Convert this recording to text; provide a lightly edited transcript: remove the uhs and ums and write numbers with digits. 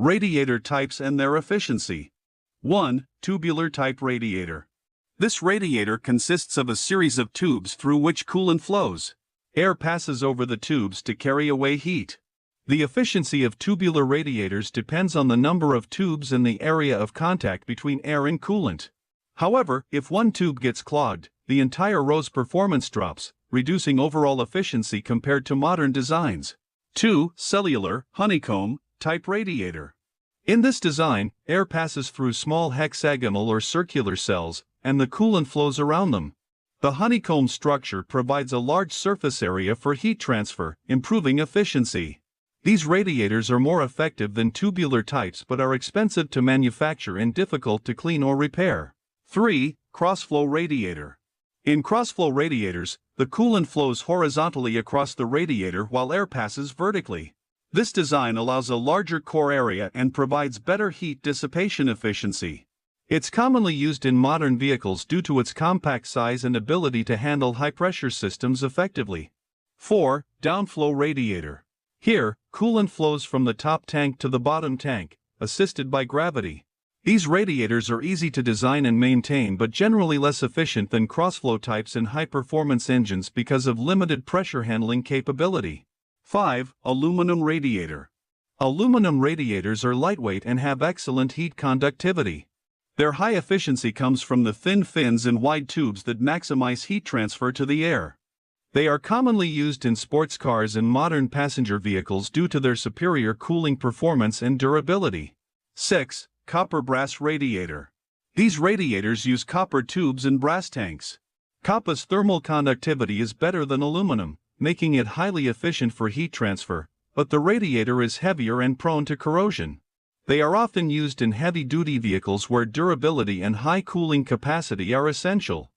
Radiator types and their efficiency. 1. Tubular type radiator. This radiator consists of a series of tubes through which coolant flows. Air passes over the tubes to carry away heat. The efficiency of tubular radiators depends on the number of tubes and the area of contact between air and coolant. However, if one tube gets clogged, the entire row's performance drops, reducing overall efficiency compared to modern designs. 2. Cellular, honeycomb, type radiator. In this design, air passes through small hexagonal or circular cells, and the coolant flows around them. The honeycomb structure provides a large surface area for heat transfer, improving efficiency. These radiators are more effective than tubular types but are expensive to manufacture and difficult to clean or repair. 3. Crossflow radiator. In crossflow radiators, the coolant flows horizontally across the radiator while air passes vertically. This design allows a larger core area and provides better heat dissipation efficiency. It's commonly used in modern vehicles due to its compact size and ability to handle high-pressure systems effectively. 4. Downflow radiator. Here, coolant flows from the top tank to the bottom tank, assisted by gravity. These radiators are easy to design and maintain but generally less efficient than crossflow types in high-performance engines because of limited pressure handling capability. 5. Aluminum radiator. Aluminum radiators are lightweight and have excellent heat conductivity. Their high efficiency comes from the thin fins and wide tubes that maximize heat transfer to the air. They are commonly used in sports cars and modern passenger vehicles due to their superior cooling performance and durability. 6. Copper brass radiator. These radiators use copper tubes and brass tanks. Copper's thermal conductivity is better than aluminum, making it highly efficient for heat transfer, but the radiator is heavier and prone to corrosion. They are often used in heavy-duty vehicles where durability and high cooling capacity are essential.